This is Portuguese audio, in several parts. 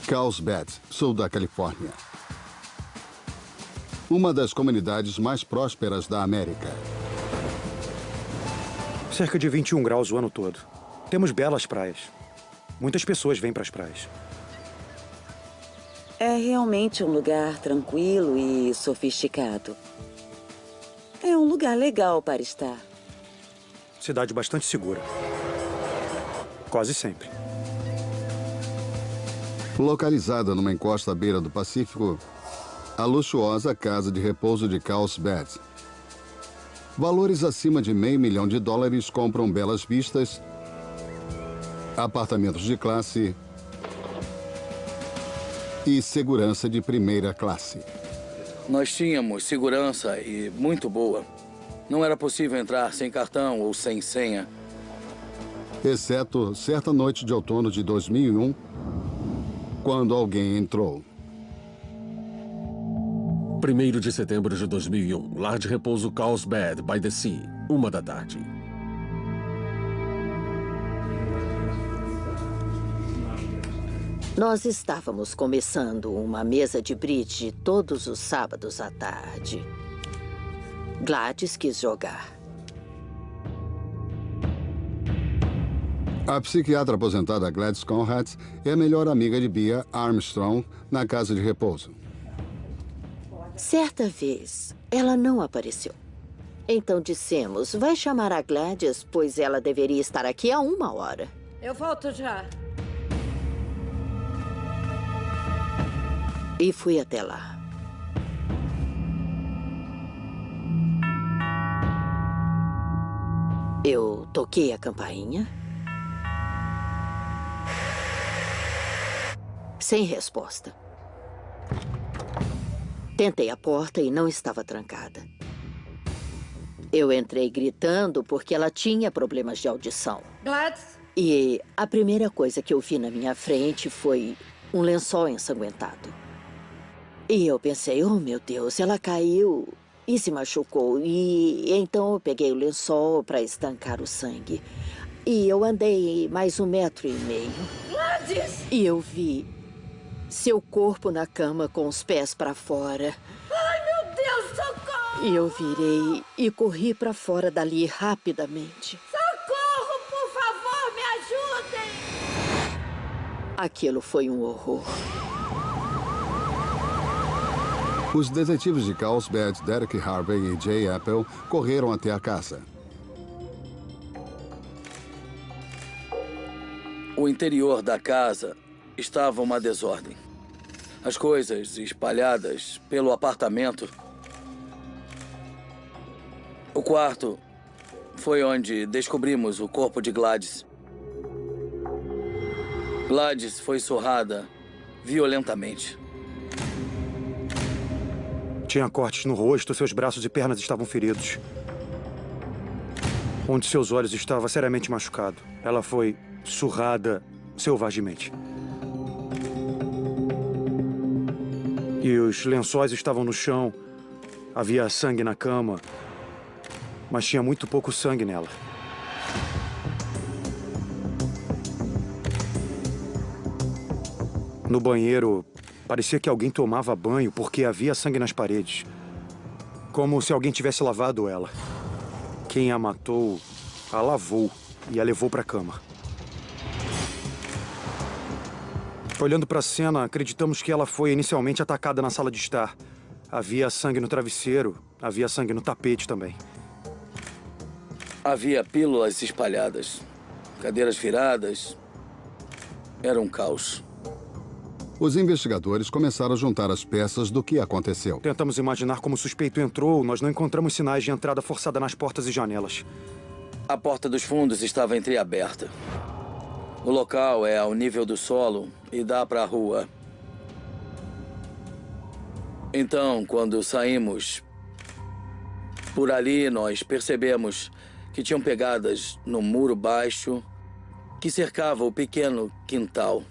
Carlsbad, sul da Califórnia. Uma das comunidades mais prósperas da América. Cerca de 21 graus o ano todo. Temos belas praias. Muitas pessoas vêm para as praias. É realmente um lugar tranquilo e sofisticado. É um lugar legal para estar. Cidade bastante segura. Quase sempre. Localizada numa encosta à beira do Pacífico, a luxuosa casa de repouso de Carlsbad. Valores acima de $500 mil compram belas vistas, apartamentos de classe e segurança de primeira classe. Nós tínhamos segurança e muito boa. Não era possível entrar sem cartão ou sem senha. Exceto certa noite de outono de 2001, quando alguém entrou. 1º de setembro de 2001, lar de repouso Carlsbad by the Sea, 1 da tarde. Nós estávamos começando uma mesa de bridge todos os sábados à tarde. Gladys quis jogar. A psiquiatra aposentada Gladys Conrad é a melhor amiga de Bea Armstrong na casa de repouso. Certa vez, ela não apareceu. Então dissemos, vai chamar a Gladys, pois ela deveria estar aqui há 1 hora. Eu volto já. E fui até lá. Eu toquei a campainha. Sem resposta. Tentei a porta e não estava trancada. Eu entrei gritando porque ela tinha problemas de audição. Gladys? E a primeira coisa que eu vi na minha frente foi um lençol ensanguentado. E eu pensei, oh meu Deus, ela caiu e se machucou. E então eu peguei o lençol para estancar o sangue. E eu andei mais 1,5 metros. Gladys! E eu vi seu corpo na cama com os pés para fora. Ai, meu Deus, socorro! E eu virei e corri para fora dali rapidamente. Socorro, por favor, me ajudem! Aquilo foi um horror. Os detetives de Carlsbad, Derek Harvey e Jay Apple, correram até a casa. O interior da casa estava uma desordem. As coisas espalhadas pelo apartamento. O quarto foi onde descobrimos o corpo de Gladys. Gladys foi surrada violentamente. Tinha cortes no rosto, seus braços e pernas estavam feridos. Um de seus olhos estava seriamente machucado. Ela foi surrada selvagemente. E os lençóis estavam no chão. Havia sangue na cama, mas tinha muito pouco sangue nela. No banheiro, parecia que alguém tomava banho porque havia sangue nas paredes. Como se alguém tivesse lavado ela. Quem a matou, a lavou e a levou para a cama. Olhando para a cena, acreditamos que ela foi inicialmente atacada na sala de estar. Havia sangue no travesseiro, havia sangue no tapete também. Havia pílulas espalhadas, cadeiras viradas. Era um caos. Os investigadores começaram a juntar as peças do que aconteceu. Tentamos imaginar como o suspeito entrou, nós não encontramos sinais de entrada forçada nas portas e janelas. A porta dos fundos estava entreaberta. O local é ao nível do solo e dá para a rua. Então, quando saímos por ali, nós percebemos que tinham pegadas no muro baixo que cercava o pequeno quintal.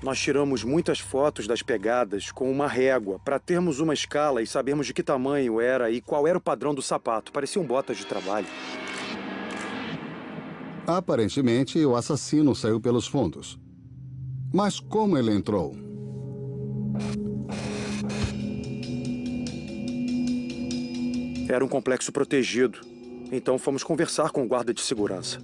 Nós tiramos muitas fotos das pegadas com uma régua para termos uma escala e sabermos de que tamanho era e qual era o padrão do sapato. Pareciam botas de trabalho. Aparentemente, o assassino saiu pelos fundos. Mas como ele entrou? Era um complexo protegido. Então fomos conversar com o guarda de segurança.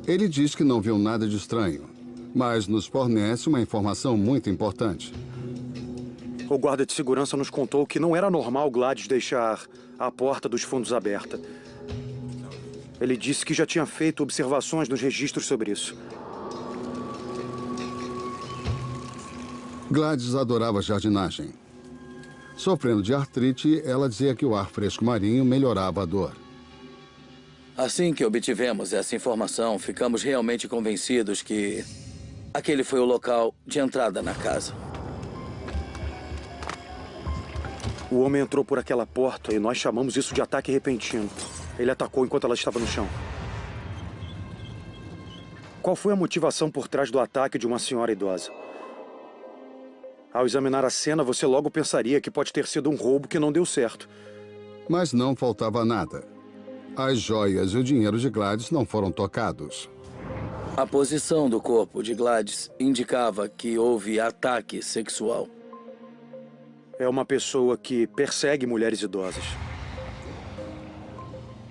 Ele diz que não viu nada de estranho, mas nos fornece uma informação muito importante. O guarda de segurança nos contou que não era normal Gladys deixar a porta dos fundos aberta. Ele disse que já tinha feito observações nos registros sobre isso. Gladys adorava jardinagem. Sofrendo de artrite, ela dizia que o ar fresco marinho melhorava a dor. Assim que obtivemos essa informação, ficamos realmente convencidos que aquele foi o local de entrada na casa. O homem entrou por aquela porta e nós chamamos isso de ataque repentino. Ele atacou enquanto ela estava no chão. Qual foi a motivação por trás do ataque de uma senhora idosa? Ao examinar a cena, você logo pensaria que pode ter sido um roubo que não deu certo. Mas não faltava nada. As joias e o dinheiro de Gladys não foram tocados. A posição do corpo de Gladys indicava que houve ataque sexual. É uma pessoa que persegue mulheres idosas.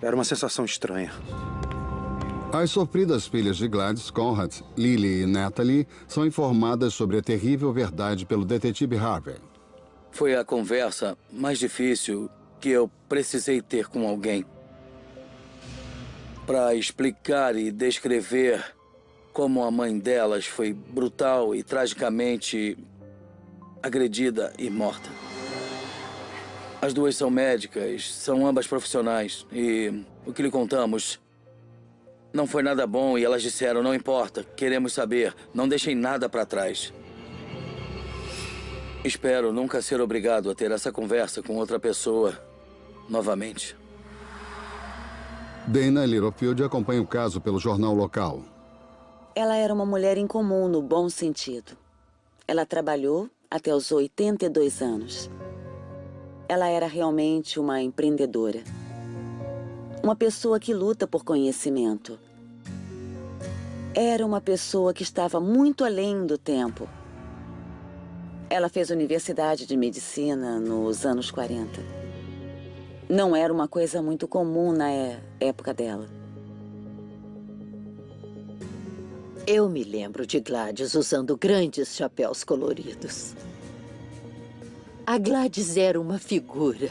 Era uma sensação estranha. As sofridas filhas de Gladys, Conrad, Lily e Natalie, são informadas sobre a terrível verdade pelo detetive Harvey. Foi a conversa mais difícil que eu precisei ter com alguém para explicar e descrever como a mãe delas foi brutal e tragicamente agredida e morta. As duas são médicas, são ambas profissionais e o que lhe contamos não foi nada bom e elas disseram, não importa, queremos saber, não deixem nada para trás. Espero nunca ser obrigado a ter essa conversa com outra pessoa novamente. Dana Littlefield acompanha o caso pelo jornal local. Ela era uma mulher incomum no bom sentido. Ela trabalhou até os 82 anos. Ela era realmente uma empreendedora. Uma pessoa que luta por conhecimento. Era uma pessoa que estava muito além do tempo. Ela fez universidade de medicina nos anos 40. Não era uma coisa muito comum na época dela. Eu me lembro de Gladys usando grandes chapéus coloridos. A Gladys era uma figura.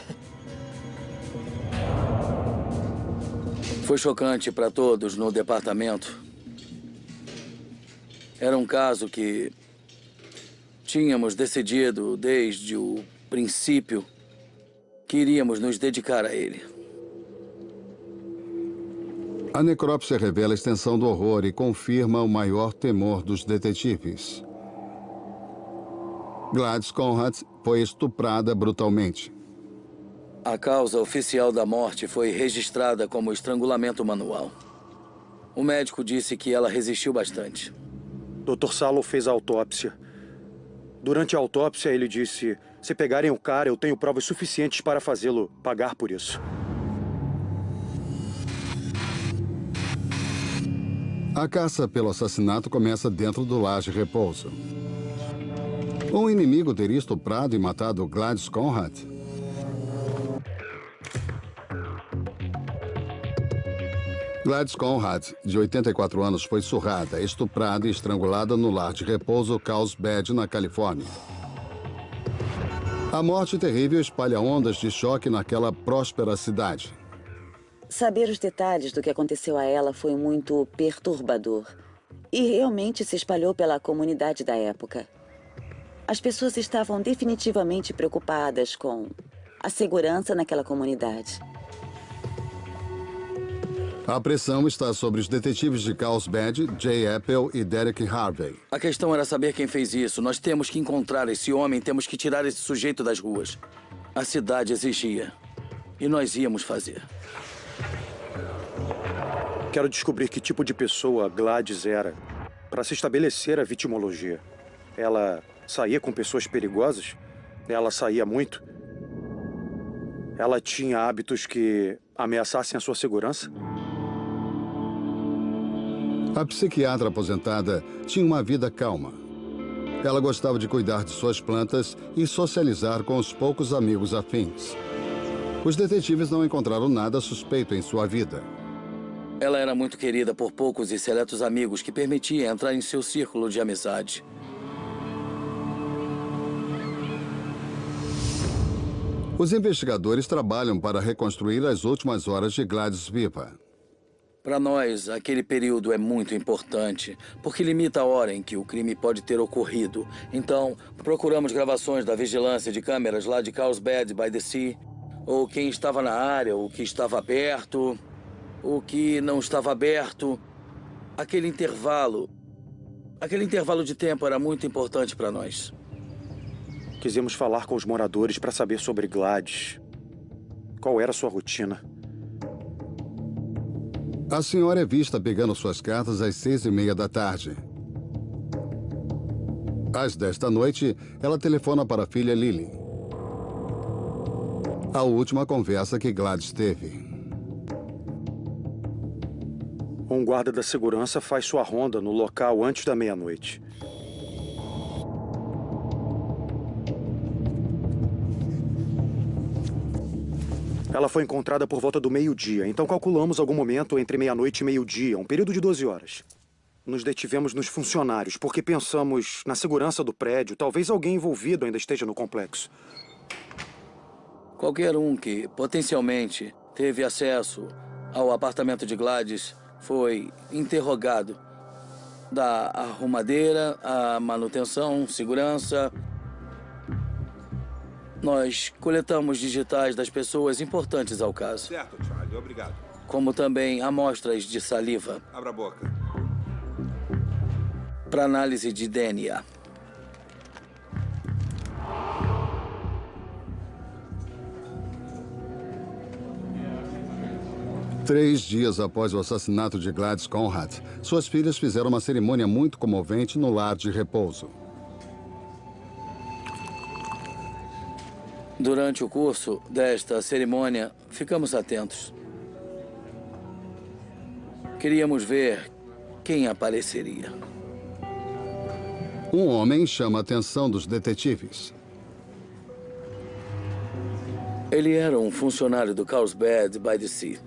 Foi chocante para todos no departamento. Era um caso que tínhamos decidido desde o princípio que iríamos nos dedicar a ele. A necrópsia revela a extensão do horror e confirma o maior temor dos detetives. Gladys Conrad foi estuprada brutalmente. A causa oficial da morte foi registrada como estrangulamento manual. O médico disse que ela resistiu bastante. Dr. Salo fez a autópsia. Durante a autópsia, ele disse, se pegarem o cara, eu tenho provas suficientes para fazê-lo pagar por isso. A caça pelo assassinato começa dentro do lar de repouso. Um inimigo teria estuprado e matado Gladys Conrad? Gladys Conrad, de 84 anos, foi surrada, estuprada e estrangulada no lar de repouso Carlsbad, na Califórnia. A morte terrível espalha ondas de choque naquela próspera cidade. Saber os detalhes do que aconteceu a ela foi muito perturbador. E realmente se espalhou pela comunidade da época. As pessoas estavam definitivamente preocupadas com a segurança naquela comunidade. A pressão está sobre os detetives de Carlsbad, Jay Apple e Derek Harvey. A questão era saber quem fez isso. Nós temos que encontrar esse homem, temos que tirar esse sujeito das ruas. A cidade exigia. E nós íamos fazer. Quero descobrir que tipo de pessoa Gladys era, para se estabelecer a vitimologia. Ela saía com pessoas perigosas? Ela saía muito? Ela tinha hábitos que ameaçassem a sua segurança? A psiquiatra aposentada tinha uma vida calma. Ela gostava de cuidar de suas plantas e socializar com os poucos amigos afins. Os detetives não encontraram nada suspeito em sua vida. Ela era muito querida por poucos e seletos amigos que permitia entrar em seu círculo de amizade. Os investigadores trabalham para reconstruir as últimas horas de Gladys viva. Para nós, aquele período é muito importante, porque limita a hora em que o crime pode ter ocorrido. Então, procuramos gravações da vigilância de câmeras lá de Carlsbad by the Sea, ou quem estava na área, o que estava aberto, o que não estava aberto. Aquele intervalo de tempo era muito importante para nós. Quisemos falar com os moradores para saber sobre Gladys. Qual era a sua rotina? A senhora é vista pegando suas cartas às 6h30 da tarde. Às 10 da noite, ela telefona para a filha Lily. A última conversa que Gladys teve. Um guarda da segurança faz sua ronda no local antes da meia-noite. Ela foi encontrada por volta do meio-dia, então calculamos algum momento entre meia-noite e meio-dia, um período de 12 horas. Nos detivemos nos funcionários, porque pensamos na segurança do prédio. Talvez alguém envolvido ainda esteja no complexo. Qualquer um que potencialmente teve acesso ao apartamento de Gladys foi interrogado. Da arrumadeira, à manutenção, segurança. Nós coletamos digitais das pessoas importantes ao caso. Certo, Charlie. Obrigado. Como também amostras de saliva. Abra a boca. Para análise de DNA. Três dias após o assassinato de Gladys Conrad, suas filhas fizeram uma cerimônia muito comovente no lar de repouso. Durante o curso desta cerimônia, ficamos atentos. Queríamos ver quem apareceria. Um homem chama a atenção dos detetives. Ele era um funcionário do Carlsbad by the Sea.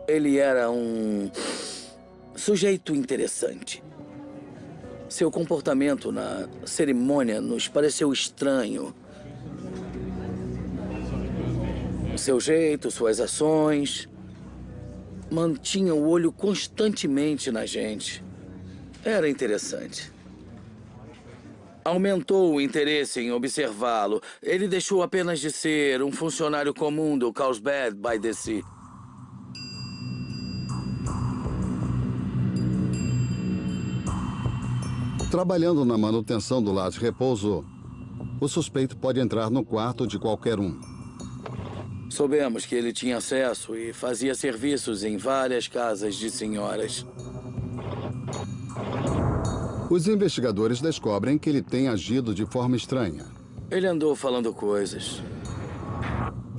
Ele era um sujeito interessante. Seu comportamento na cerimônia nos pareceu estranho. Seu jeito, suas ações, mantinha o olho constantemente na gente. Era interessante. Aumentou o interesse em observá-lo. Ele deixou apenas de ser um funcionário comum do Carlsbad by the Sea. Trabalhando na manutenção do lar de repouso, o suspeito pode entrar no quarto de qualquer um. Soubemos que ele tinha acesso e fazia serviços em várias casas de senhoras. Os investigadores descobrem que ele tem agido de forma estranha. Ele andou falando coisas.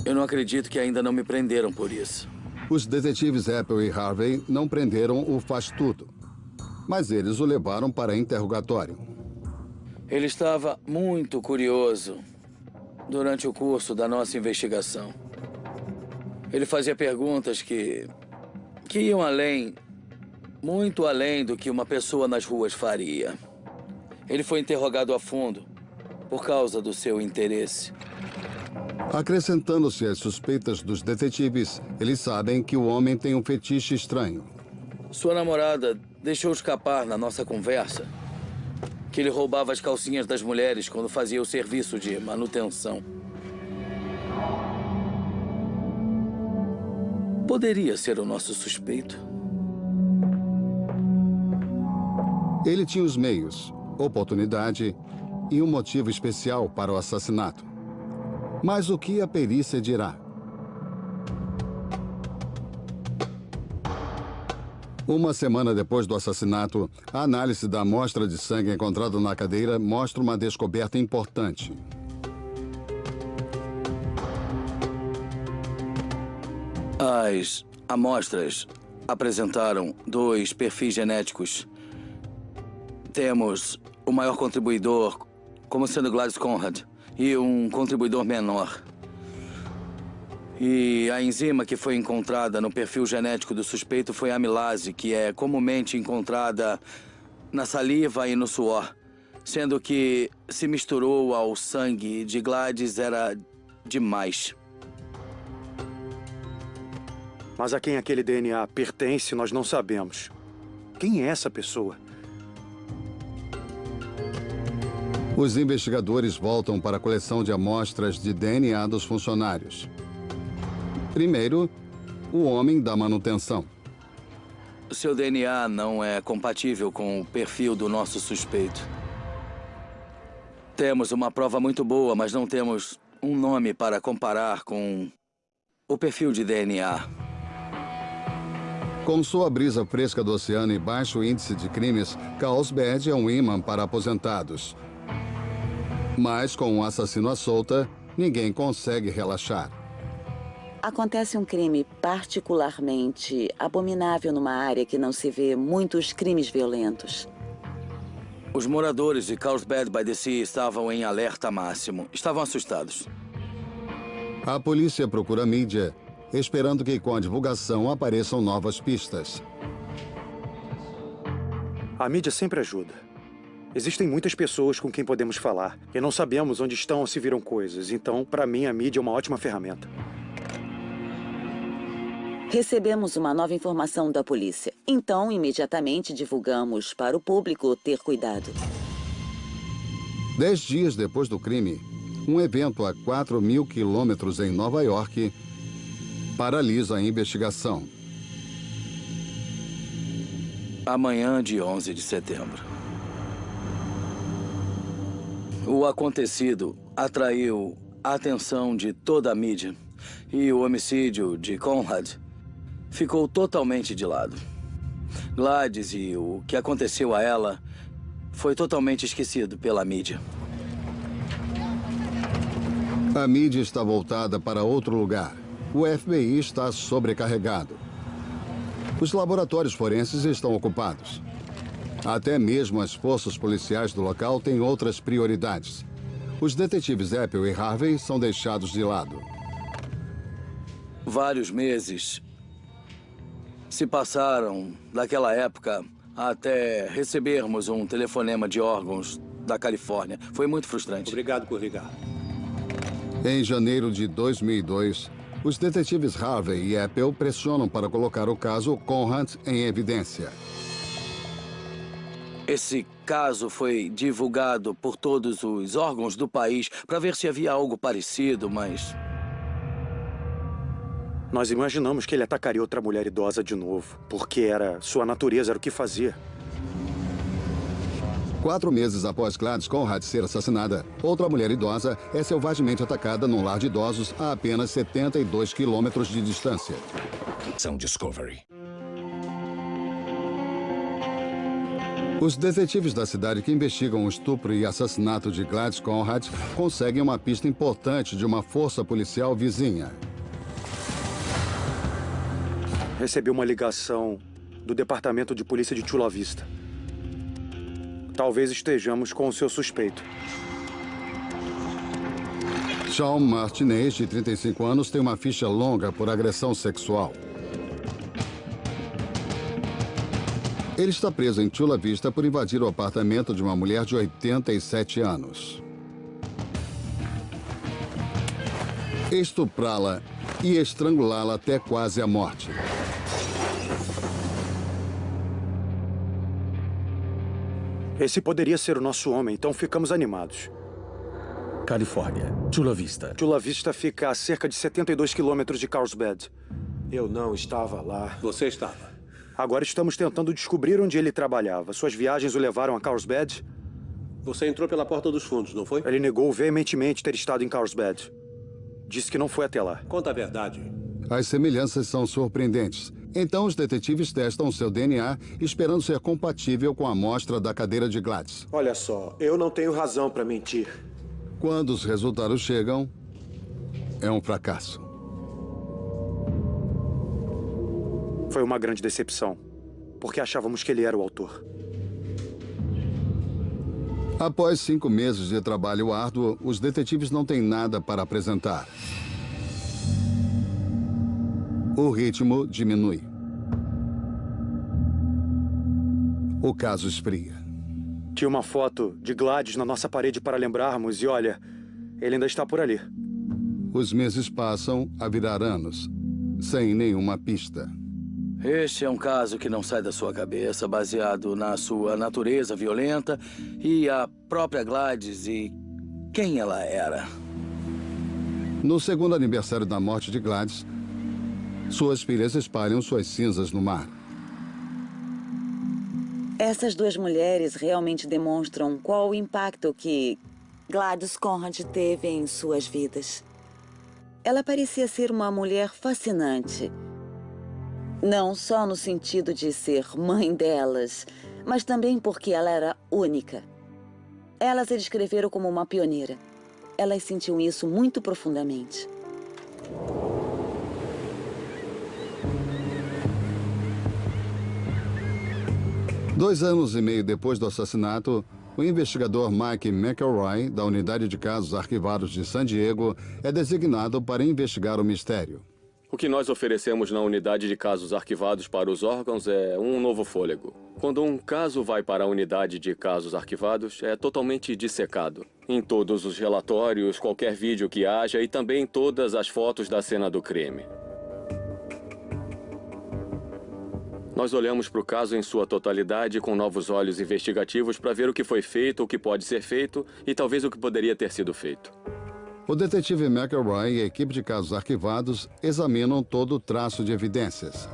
Eu não acredito que ainda não me prenderam por isso. Os detetives Apple e Harvey não prenderam o faz-tudo, mas eles o levaram para interrogatório. Ele estava muito curioso durante o curso da nossa investigação. Ele fazia perguntas que iam além, muito além do que uma pessoa nas ruas faria. Ele foi interrogado a fundo por causa do seu interesse. Acrescentando-se às suspeitas dos detetives, eles sabem que o homem tem um fetiche estranho. Sua namorada deixou escapar na nossa conversa que ele roubava as calcinhas das mulheres quando fazia o serviço de manutenção. Poderia ser o nosso suspeito. Ele tinha os meios, oportunidade e um motivo especial para o assassinato. Mas o que a perícia dirá? Uma semana depois do assassinato, a análise da amostra de sangue encontrada na cadeira mostra uma descoberta importante. As amostras apresentaram 2 perfis genéticos. Temos o maior contribuidor como sendo Gladys Conrad e um contribuidor menor. E a enzima que foi encontrada no perfil genético do suspeito foi a amilase, que é comumente encontrada na saliva e no suor, sendo que se misturou ao sangue de Gladys era demais. Mas a quem aquele DNA pertence, nós não sabemos. Quem é essa pessoa? Os investigadores voltam para a coleção de amostras de DNA dos funcionários. Primeiro, o homem da manutenção. Seu DNA não é compatível com o perfil do nosso suspeito. Temos uma prova muito boa, mas não temos um nome para comparar com o perfil de DNA. Com sua brisa fresca do oceano e baixo índice de crimes, Carlsbad é um imã para aposentados. Mas com um assassino à solta, ninguém consegue relaxar. Acontece um crime particularmente abominável numa área que não se vê muitos crimes violentos. Os moradores de Carlsbad by the Sea estavam em alerta máximo. Estavam assustados. A polícia procura a mídia, esperando que com a divulgação apareçam novas pistas. A mídia sempre ajuda. Existem muitas pessoas com quem podemos falar e não sabemos onde estão ou se viram coisas. Então, para mim, a mídia é uma ótima ferramenta. Recebemos uma nova informação da polícia. Então, imediatamente divulgamos para o público ter cuidado. 10 dias depois do crime, um evento a 4.000 quilômetros em Nova York paralisa a investigação. Amanhã de 11 de setembro. O acontecido atraiu a atenção de toda a mídia e o homicídio de Conrad ficou totalmente de lado. Gladys e o que aconteceu a ela foi totalmente esquecido pela mídia. A mídia está voltada para outro lugar. O FBI está sobrecarregado. Os laboratórios forenses estão ocupados. Até mesmo as forças policiais do local têm outras prioridades. Os detetives Apple e Harvey são deixados de lado. Vários meses se passaram daquela época até recebermos um telefonema de órgãos da Califórnia. Foi muito frustrante. Obrigado por ligar. Em janeiro de 2002, os detetives Harvey e Apple pressionam para colocar o caso Conrad em evidência. Esse caso foi divulgado por todos os órgãos do país para ver se havia algo parecido, mas... Nós imaginamos que ele atacaria outra mulher idosa de novo, porque sua natureza, era o que fazia. 4 meses após Gladys Conrad ser assassinada, outra mulher idosa é selvagemente atacada num lar de idosos a apenas 72 quilômetros de distância. São Discovery. Os detetives da cidade que investigam o estupro e assassinato de Gladys Conrad conseguem uma pista importante de uma força policial vizinha. Recebi uma ligação do Departamento de Polícia de Chula Vista. Talvez estejamos com o seu suspeito. Sean Martinez, de 35 anos, tem uma ficha longa por agressão sexual. Ele está preso em Chula Vista por invadir o apartamento de uma mulher de 87 anos. Estuprá-la e estrangulá-la até quase a morte. Esse poderia ser o nosso homem, então ficamos animados. Califórnia, Chula Vista. Chula Vista fica a cerca de 72 quilômetros de Carlsbad. Eu não estava lá. Você estava. Agora estamos tentando descobrir onde ele trabalhava. Suas viagens o levaram a Carlsbad? Você entrou pela porta dos fundos, não foi? Ele negou veementemente ter estado em Carlsbad. Disse que não foi até lá. Conta a verdade. As semelhanças são surpreendentes. Então os detetives testam seu DNA, esperando ser compatível com a amostra da cadeira de Gladys. Olha só, eu não tenho razão para mentir. Quando os resultados chegam, é um fracasso. Foi uma grande decepção, porque achávamos que ele era o autor. Após 5 meses de trabalho árduo, os detetives não têm nada para apresentar. O ritmo diminui. O caso esfria. Tinha uma foto de Gladys na nossa parede para lembrarmos e olha, ele ainda está por ali. Os meses passam a virar anos, sem nenhuma pista. Este é um caso que não sai da sua cabeça, baseado na sua natureza violenta e a própria Gladys e quem ela era. No segundo aniversário da morte de Gladys, suas filhas espalham suas cinzas no mar. Essas duas mulheres realmente demonstram qual o impacto que Gladys Conrad teve em suas vidas. Ela parecia ser uma mulher fascinante. Não só no sentido de ser mãe delas, mas também porque ela era única. Elas a descreveram como uma pioneira. Elas sentiam isso muito profundamente. Dois anos e meio depois do assassinato, o investigador Mike McElroy, da Unidade de Casos Arquivados de San Diego, é designado para investigar o mistério. O que nós oferecemos na Unidade de Casos Arquivados para os órgãos é um novo fôlego. Quando um caso vai para a Unidade de Casos Arquivados, é totalmente dissecado. Em todos os relatórios, qualquer vídeo que haja e também todas as fotos da cena do crime. Nós olhamos para o caso em sua totalidade com novos olhos investigativos para ver o que foi feito, o que pode ser feito e talvez o que poderia ter sido feito. O detetive McElroy e a equipe de casos arquivados examinam todo o traço de evidências.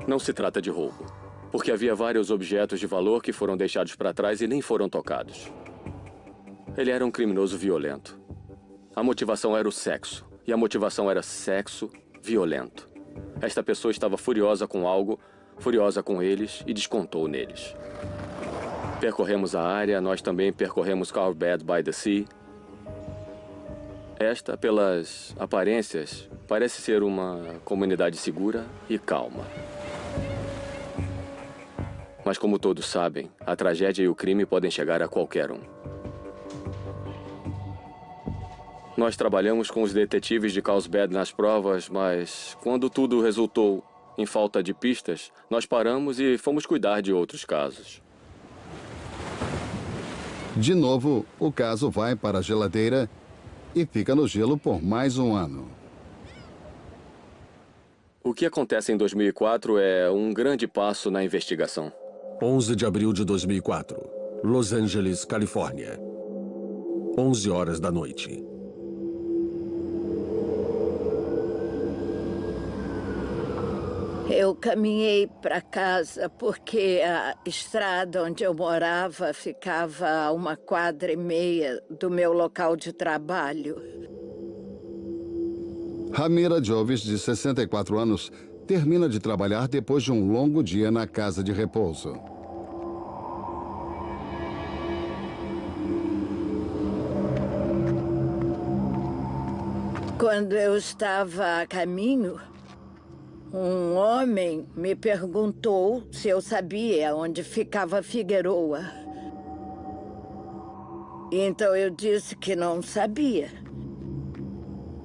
Não se trata de roubo, porque havia vários objetos de valor que foram deixados para trás e nem foram tocados. Ele era um criminoso violento. A motivação era o sexo, e a motivação era sexo violento. Esta pessoa estava furiosa com algo, furiosa com eles e descontou neles. Percorremos a área, nós também percorremos Carlsbad by the Sea. Esta, pelas aparências, parece ser uma comunidade segura e calma. Mas como todos sabem, a tragédia e o crime podem chegar a qualquer um. Nós trabalhamos com os detetives de Carlsbad nas provas, mas quando tudo resultou em falta de pistas, nós paramos e fomos cuidar de outros casos. De novo, o caso vai para a geladeira e fica no gelo por mais um ano. O que acontece em 2004 é um grande passo na investigação. 11 de abril de 2004, Los Angeles, Califórnia. 11 horas da noite. Eu caminhei para casa porque a estrada onde eu morava ficava a 1,5 quadras do meu local de trabalho. Ramira Jovis, de 64 anos, termina de trabalhar depois de um longo dia na casa de repouso. Quando eu estava a caminho, um homem me perguntou se eu sabia onde ficava Figueroa. Então eu disse que não sabia.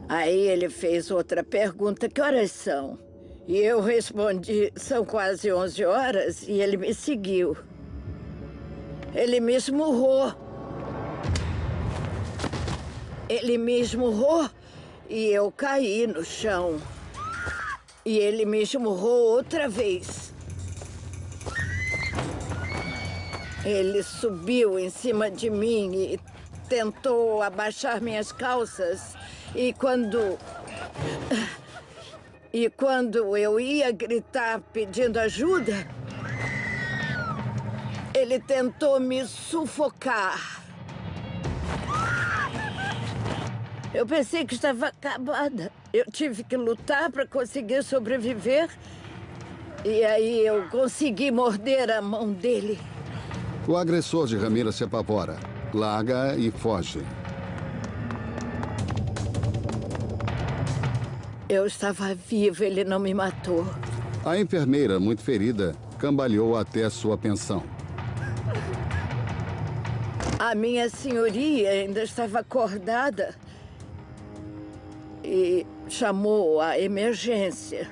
Aí ele fez outra pergunta: que horas são? E eu respondi: são quase 11 horas, e ele me seguiu. Ele me esmurrou. Ele me esmurrou e eu caí no chão. E ele me esmurrou outra vez. Ele subiu em cima de mim e tentou abaixar minhas calças. E quando eu ia gritar pedindo ajuda, ele tentou me sufocar. Eu pensei que estava acabada. Eu tive que lutar para conseguir sobreviver. E aí eu consegui morder a mão dele. O agressor de Ramira se apavora, larga e foge. Eu estava viva, ele não me matou. A enfermeira, muito ferida, cambaleou até sua pensão. A minha senhoria ainda estava acordada e chamou a emergência.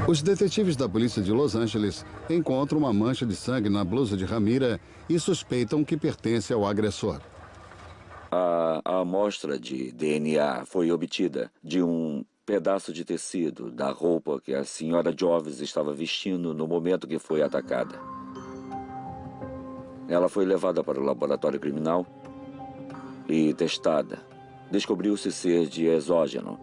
Os detetives da polícia de Los Angeles encontram uma mancha de sangue na blusa de Ramira e suspeitam que pertence ao agressor. A amostra de DNA foi obtida de um pedaço de tecido da roupa que a senhora Joves estava vestindo no momento que foi atacada. Ela foi levada para o laboratório criminal e testada. Descobriu-se ser de exógeno.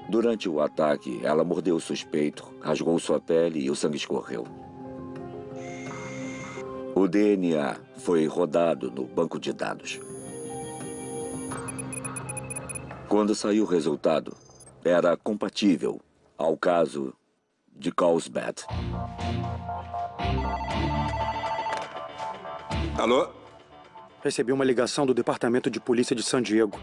Durante o ataque, ela mordeu o suspeito, rasgou sua pele e o sangue escorreu. O DNA foi rodado no banco de dados. Quando saiu o resultado, era compatível ao caso de Carlsbad. Alô? Recebi uma ligação do Departamento de Polícia de San Diego.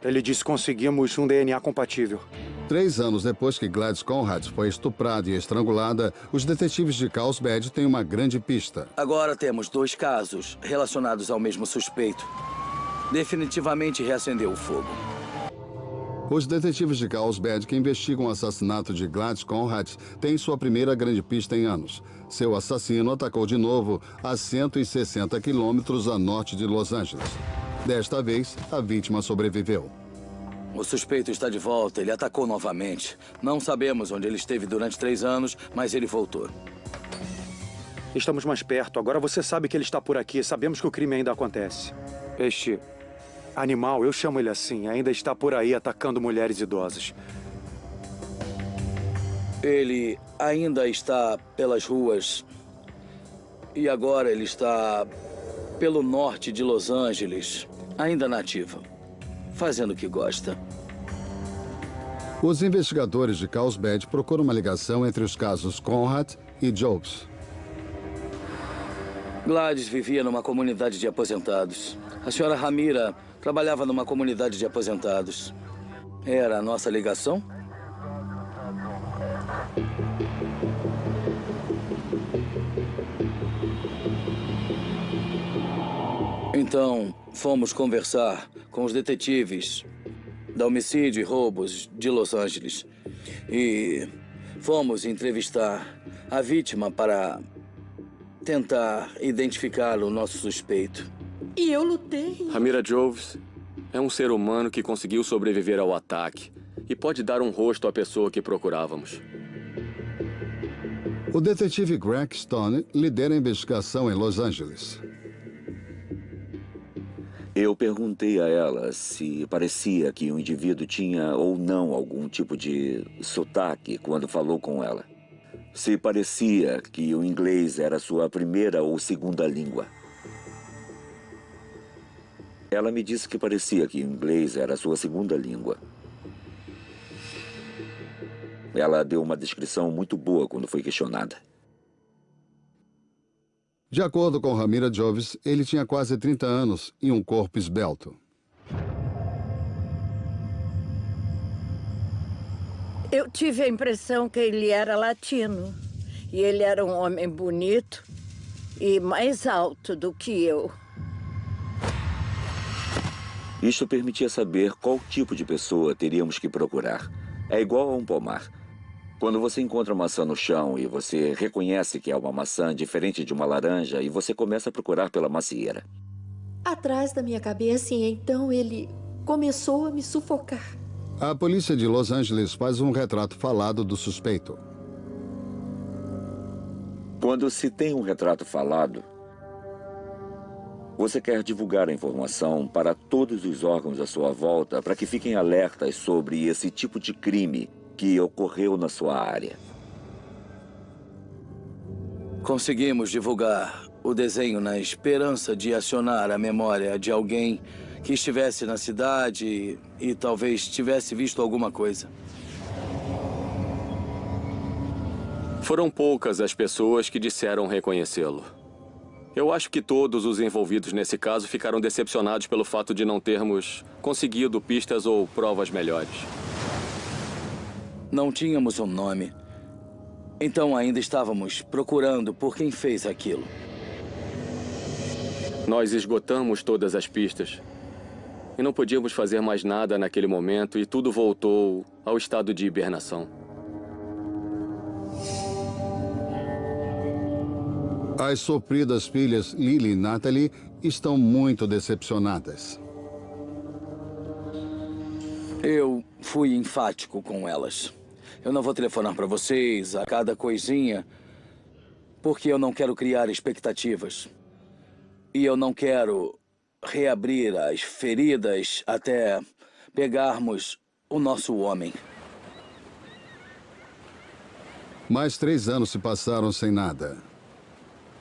Ele disse que conseguimos um DNA compatível. 3 anos depois que Gladys Conrad foi estuprada e estrangulada, os detetives de Carlsbad têm uma grande pista. Agora temos 2 casos relacionados ao mesmo suspeito. Definitivamente reacendeu o fogo. Os detetives de Carlsbad que investigam o assassinato de Gladys Conrad têm sua primeira grande pista em anos. Seu assassino atacou de novo a 160 quilômetros a norte de Los Angeles. Desta vez, a vítima sobreviveu. O suspeito está de volta. Ele atacou novamente. Não sabemos onde ele esteve durante 3 anos, mas ele voltou. Estamos mais perto. Agora você sabe que ele está por aqui. Sabemos que o crime ainda acontece. Este animal, eu chamo ele assim, ainda está por aí atacando mulheres idosas. Ele ainda está pelas ruas. E agora ele está pelo norte de Los Angeles, ainda nativo, fazendo o que gosta. Os investigadores de Carlsbad procuram uma ligação entre os casos Conrad e Jobs. Gladys vivia numa comunidade de aposentados. A senhora Ramira trabalhava numa comunidade de aposentados. Era a nossa ligação? Então, fomos conversar com os detetives da homicídio e roubos de Los Angeles. E fomos entrevistar a vítima para tentar identificar o nosso suspeito. E eu lutei. Ramira Joves é um ser humano que conseguiu sobreviver ao ataque e pode dar um rosto à pessoa que procurávamos. O detetive Greg Stone lidera a investigação em Los Angeles. Eu perguntei a ela se parecia que o indivíduo tinha ou não algum tipo de sotaque quando falou com ela. Se parecia que o inglês era sua primeira ou segunda língua. Ela me disse que parecia que o inglês era sua segunda língua. Ela deu uma descrição muito boa quando foi questionada. De acordo com Ramira Joves, ele tinha quase 30 anos e um corpo esbelto. Eu tive a impressão que ele era latino. E ele era um homem bonito e mais alto do que eu. Isto permitia saber qual tipo de pessoa teríamos que procurar. É igual a um pomar. Quando você encontra maçã no chão e você reconhece que é uma maçã diferente de uma laranja e você começa a procurar pela macieira. Atrás da minha cabeça e então ele começou a me sufocar. A polícia de Los Angeles faz um retrato falado do suspeito. Quando se tem um retrato falado, você quer divulgar a informação para todos os órgãos à sua volta para que fiquem alertas sobre esse tipo de crime que ocorreu na sua área. Conseguimos divulgar o desenho na esperança de acionar a memória de alguém que estivesse na cidade e talvez tivesse visto alguma coisa. Foram poucas as pessoas que disseram reconhecê-lo. Eu acho que todos os envolvidos nesse caso ficaram decepcionados pelo fato de não termos conseguido pistas ou provas melhores. Não tínhamos um nome. Então ainda estávamos procurando por quem fez aquilo. Nós esgotamos todas as pistas. E não podíamos fazer mais nada naquele momento e tudo voltou ao estado de hibernação. As sofridas filhas Lily e Natalie estão muito decepcionadas. Eu fui enfático com elas. Eu não vou telefonar para vocês a cada coisinha, porque eu não quero criar expectativas. E eu não quero reabrir as feridas até pegarmos o nosso homem. Mais 3 anos se passaram sem nada.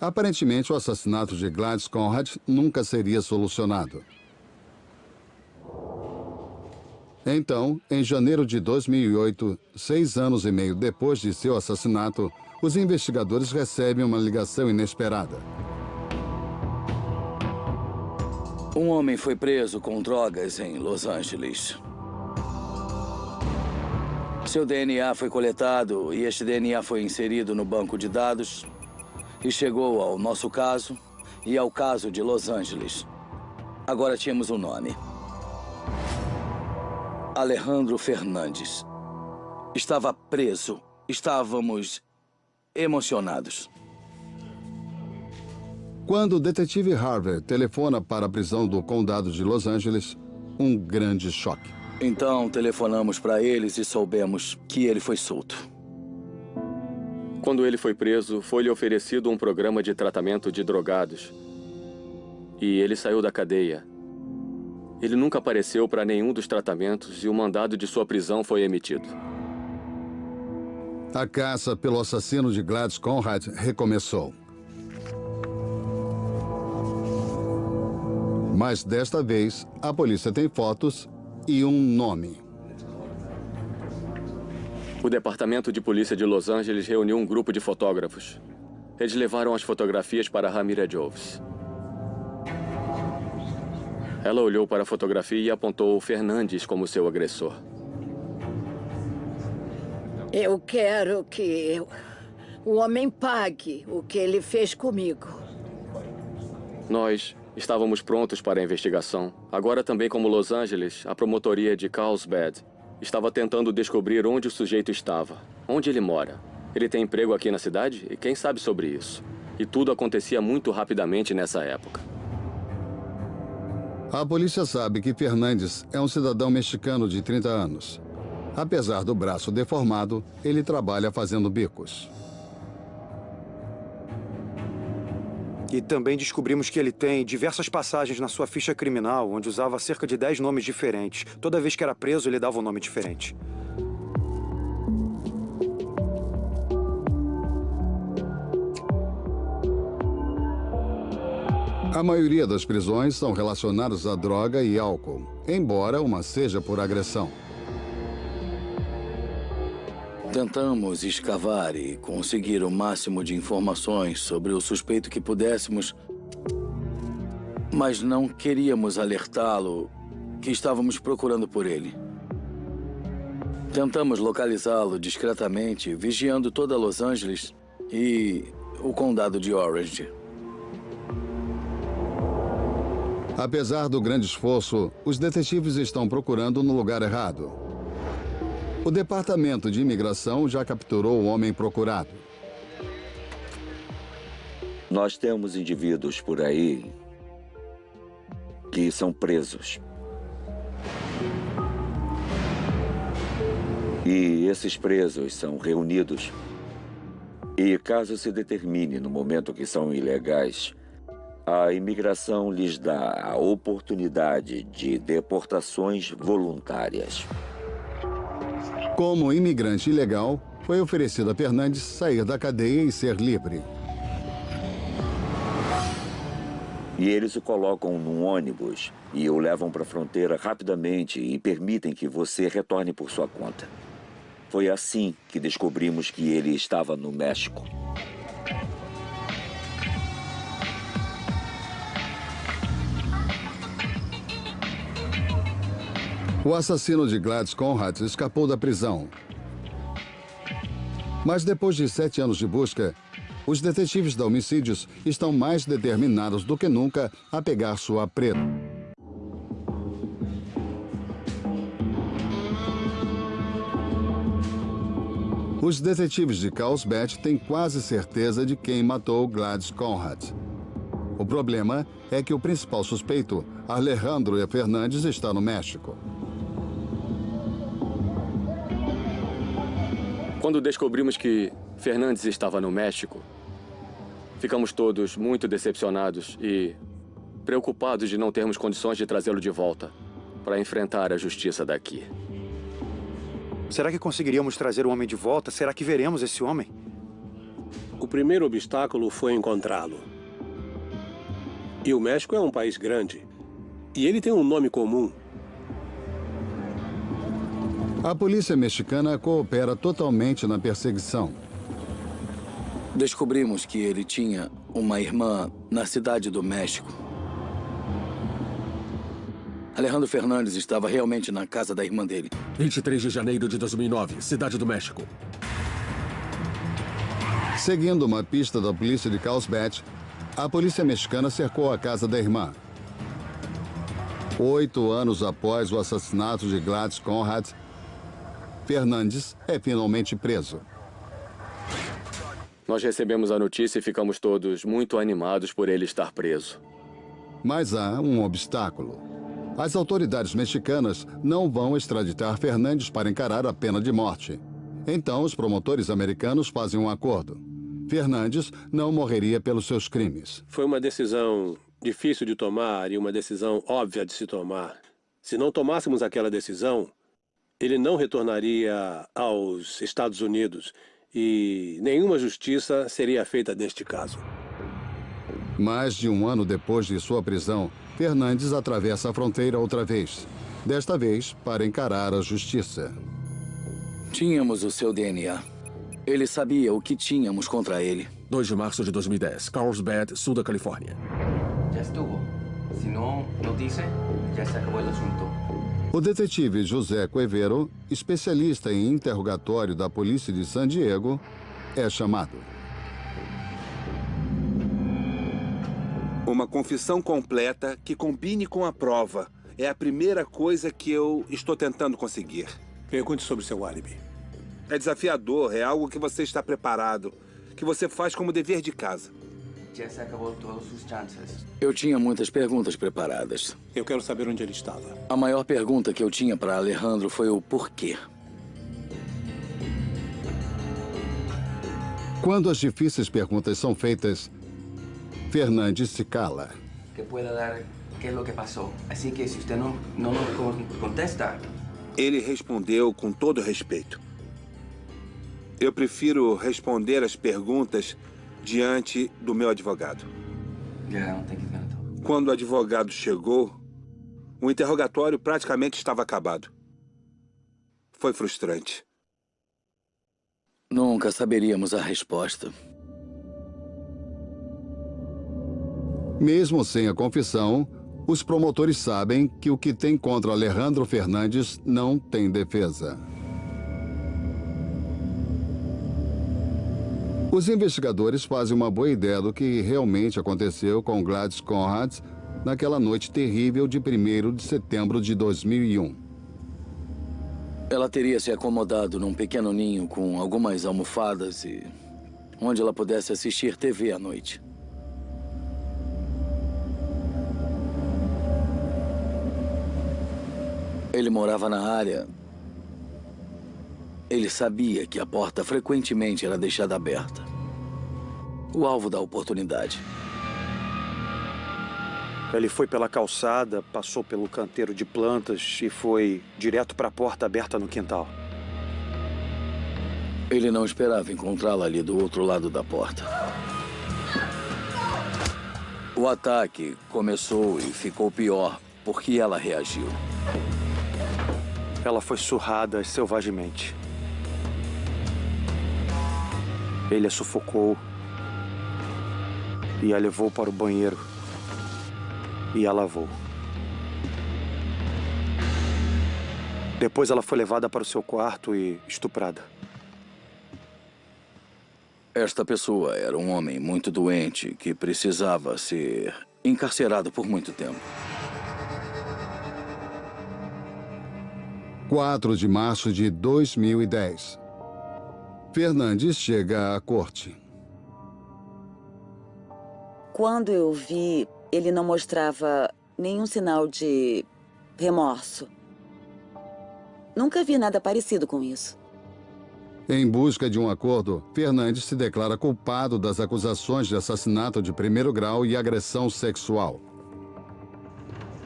Aparentemente, o assassinato de Gladys Conrad nunca seria solucionado. Então, em janeiro de 2008, 6 anos e meio depois de seu assassinato, os investigadores recebem uma ligação inesperada. Um homem foi preso com drogas em Los Angeles. Seu DNA foi coletado e este DNA foi inserido no banco de dados e chegou ao nosso caso e ao caso de Los Angeles. Agora tínhamos um nome. Alejandro Fernandes. Estava preso. Estávamos emocionados. Quando o detetive Harvey telefona para a prisão do condado de Los Angeles, um grande choque. Então, telefonamos para eles e soubemos que ele foi solto. Quando ele foi preso, foi-lhe oferecido um programa de tratamento de drogados. E ele saiu da cadeia. Ele nunca apareceu para nenhum dos tratamentos e o mandado de sua prisão foi emitido. A caça pelo assassino de Gladys Conrad recomeçou. Mas desta vez, a polícia tem fotos e um nome. O Departamento de Polícia de Los Angeles reuniu um grupo de fotógrafos. Eles levaram as fotografias para Ramira Joves. Ela olhou para a fotografia e apontou Fernandes como seu agressor. Eu quero que o homem pague o que ele fez comigo. Nós estávamos prontos para a investigação. Agora também, como Los Angeles, a promotoria de Carlsbad estava tentando descobrir onde o sujeito estava, onde ele mora. Ele tem emprego aqui na cidade? E quem sabe sobre isso? E tudo acontecia muito rapidamente nessa época. A polícia sabe que Fernandes é um cidadão mexicano de 30 anos. Apesar do braço deformado, ele trabalha fazendo bicos. E também descobrimos que ele tem diversas passagens na sua ficha criminal, onde usava cerca de 10 nomes diferentes. Toda vez que era preso, ele dava um nome diferente. A maioria das prisões são relacionadas a droga e álcool, embora uma seja por agressão. Tentamos escavar e conseguir o máximo de informações sobre o suspeito que pudéssemos, mas não queríamos alertá-lo que estávamos procurando por ele. Tentamos localizá-lo discretamente, vigiando toda Los Angeles e o condado de Orange. Apesar do grande esforço, os detetives estão procurando no lugar errado. O Departamento de Imigração já capturou o homem procurado. Nós temos indivíduos por aí que são presos. E esses presos são reunidos. E caso se determine no momento que são ilegais, a imigração lhes dá a oportunidade de deportações voluntárias. Como imigrante ilegal, foi oferecido a Fernandes sair da cadeia e ser livre. E eles o colocam num ônibus e o levam para a fronteira rapidamente e permitem que você retorne por sua conta. Foi assim que descobrimos que ele estava no México. O assassino de Gladys Conrad escapou da prisão. Mas depois de 7 anos de busca, os detetives da Homicídios estão mais determinados do que nunca a pegar sua presa. Os detetives de Carlsbad têm quase certeza de quem matou Gladys Conrad. O problema é que o principal suspeito, Alejandro Fernandes, está no México. Quando descobrimos que Fernandes estava no México, ficamos todos muito decepcionados e preocupados de não termos condições de trazê-lo de volta para enfrentar a justiça daqui. Será que conseguiríamos trazer o homem de volta? Será que veremos esse homem? O primeiro obstáculo foi encontrá-lo. E o México é um país grande. E ele tem um nome comum. A polícia mexicana coopera totalmente na perseguição. Descobrimos que ele tinha uma irmã na cidade do México. Alejandro Fernandes estava realmente na casa da irmã dele. 23 de janeiro de 2009, Cidade do México. Seguindo uma pista da polícia de Carlsbad, a polícia mexicana cercou a casa da irmã. 8 anos após o assassinato de Gladys Conrad, Fernandes é finalmente preso. Nós recebemos a notícia e ficamos todos muito animados por ele estar preso. Mas há um obstáculo. As autoridades mexicanas não vão extraditar Fernandes para encarar a pena de morte. Então, os promotores americanos fazem um acordo. Fernandes não morreria pelos seus crimes. Foi uma decisão difícil de tomar e uma decisão óbvia de se tomar. Se não tomássemos aquela decisão, ele não retornaria aos Estados Unidos e nenhuma justiça seria feita neste caso. Mais de 1 ano depois de sua prisão, Fernandes atravessa a fronteira outra vez. Desta vez, para encarar a justiça. Tínhamos o seu DNA. Ele sabia o que tínhamos contra ele. 2 de março de 2010, Carlsbad, sul da Califórnia. Já estuvo. Se não dice, já se acabou o assunto. O detetive José Cuevero, especialista em interrogatório da polícia de San Diego, é chamado. Uma confissão completa que combine com a prova. É a primeira coisa que eu estou tentando conseguir. Pergunte sobre seu álibi. É desafiador, é algo que você está preparado, que você faz como dever de casa. Já se acabou todas as chances. Eu tinha muitas perguntas preparadas. Eu quero saber onde ele estava. A maior pergunta que eu tinha para Alejandro foi o porquê. Quando as difíceis perguntas são feitas, Fernandes se cala. Que pueda dar qué es lo que pasó. Así que si usted no contesta. Ele respondeu com todo respeito. Eu prefiro responder as perguntas diante do meu advogado. Quando o advogado chegou, o interrogatório praticamente estava acabado. Foi frustrante. Nunca saberíamos a resposta. Mesmo sem a confissão, os promotores sabem que o que tem contra Alejandro Fernandes não tem defesa. Os investigadores fazem uma boa ideia do que realmente aconteceu com Gladys Conrad naquela noite terrível de 1º de setembro de 2001. Ela teria se acomodado num pequeno ninho com algumas almofadas e onde ela pudesse assistir TV à noite. Ele morava na área. Ele sabia que a porta frequentemente era deixada aberta. O alvo da oportunidade. Ele foi pela calçada, passou pelo canteiro de plantas e foi direto para a porta aberta no quintal. Ele não esperava encontrá-la ali do outro lado da porta. O ataque começou e ficou pior porque ela reagiu. Ela foi surrada selvagemente. Ele a sufocou e a levou para o banheiro e a lavou. Depois ela foi levada para o seu quarto e estuprada. Esta pessoa era um homem muito doente que precisava ser encarcerado por muito tempo. 4 de março de 2010. Fernandes chega à corte. Quando eu vi, ele não mostrava nenhum sinal de remorso. Nunca vi nada parecido com isso. Em busca de um acordo, Fernandes se declara culpado das acusações de assassinato de primeiro grau e agressão sexual.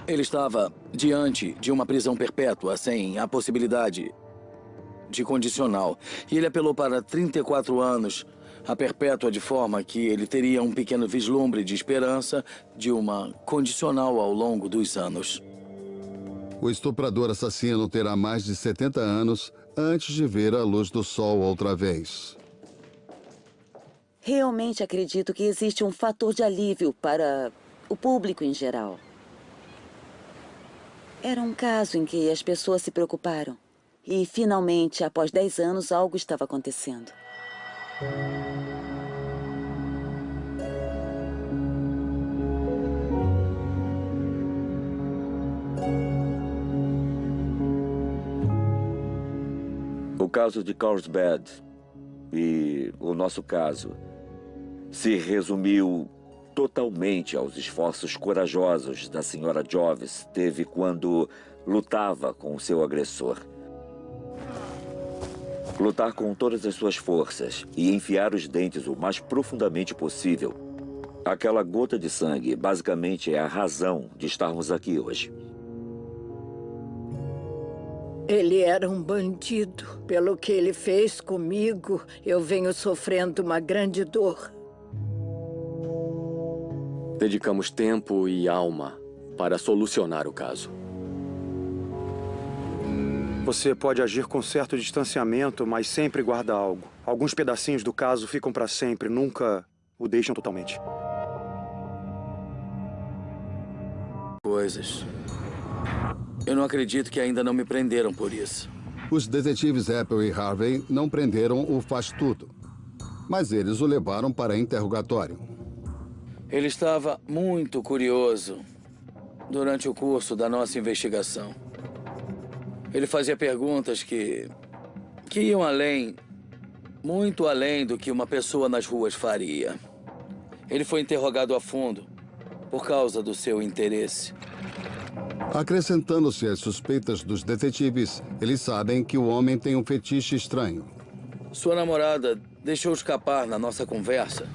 Ele estava diante de uma prisão perpétua, sem a possibilidade de condicional. E ele apelou para 34 anos, a perpétua, de forma que ele teria um pequeno vislumbre de esperança de uma condicional ao longo dos anos. O estuprador assassino terá mais de 70 anos antes de ver a luz do sol outra vez. Realmente acredito que existe um fator de alívio para o público em geral. Era um caso em que as pessoas se preocuparam. E, finalmente, após 10 anos, algo estava acontecendo. O caso de Carlsbad e o nosso caso se resumiu totalmente aos esforços corajosos da senhora Jovis teve quando lutava com o seu agressor. Lutar com todas as suas forças e enfiar os dentes o mais profundamente possível. Aquela gota de sangue basicamente é a razão de estarmos aqui hoje. Ele era um bandido. Pelo que ele fez comigo, eu venho sofrendo uma grande dor. Dedicamos tempo e alma para solucionar o caso. Você pode agir com certo distanciamento, mas sempre guarda algo. Alguns pedacinhos do caso ficam para sempre, nunca o deixam totalmente. Coisas. Eu não acredito que ainda não me prenderam por isso. Os detetives Apple e Harvey não prenderam o faz-tudo, mas eles o levaram para interrogatório. Ele estava muito curioso durante o curso da nossa investigação. Ele fazia perguntas que iam além, muito além do que uma pessoa nas ruas faria. Ele foi interrogado a fundo por causa do seu interesse. Acrescentando-se às suspeitas dos detetives, eles sabem que o homem tem um fetiche estranho. Sua namorada deixou escapar na nossa conversa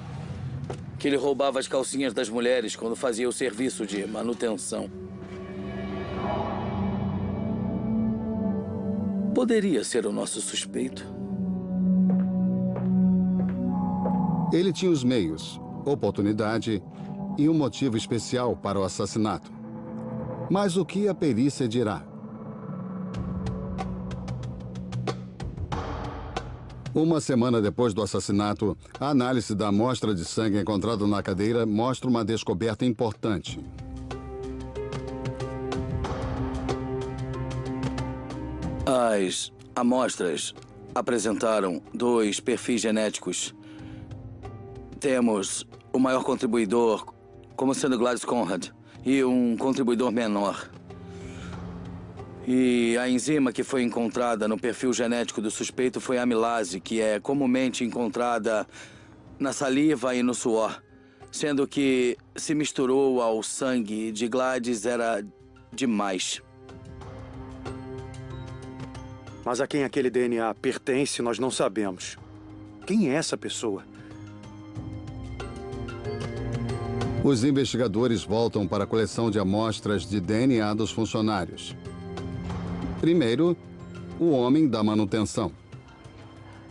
que ele roubava as calcinhas das mulheres quando fazia o serviço de manutenção. Poderia ser o nosso suspeito. Ele tinha os meios, oportunidade e um motivo especial para o assassinato. Mas o que a perícia dirá? Uma semana depois do assassinato, a análise da amostra de sangue encontrada na cadeira mostra uma descoberta importante. As amostras apresentaram 2 perfis genéticos. Temos o maior contribuidor como sendo Gladys Conrad e um contribuidor menor. E a enzima que foi encontrada no perfil genético do suspeito foi a amilase, que é comumente encontrada na saliva e no suor, sendo que se misturou ao sangue de Gladys era demais. Mas a quem aquele DNA pertence, nós não sabemos. Quem é essa pessoa? Os investigadores voltam para a coleção de amostras de DNA dos funcionários. Primeiro, o homem da manutenção.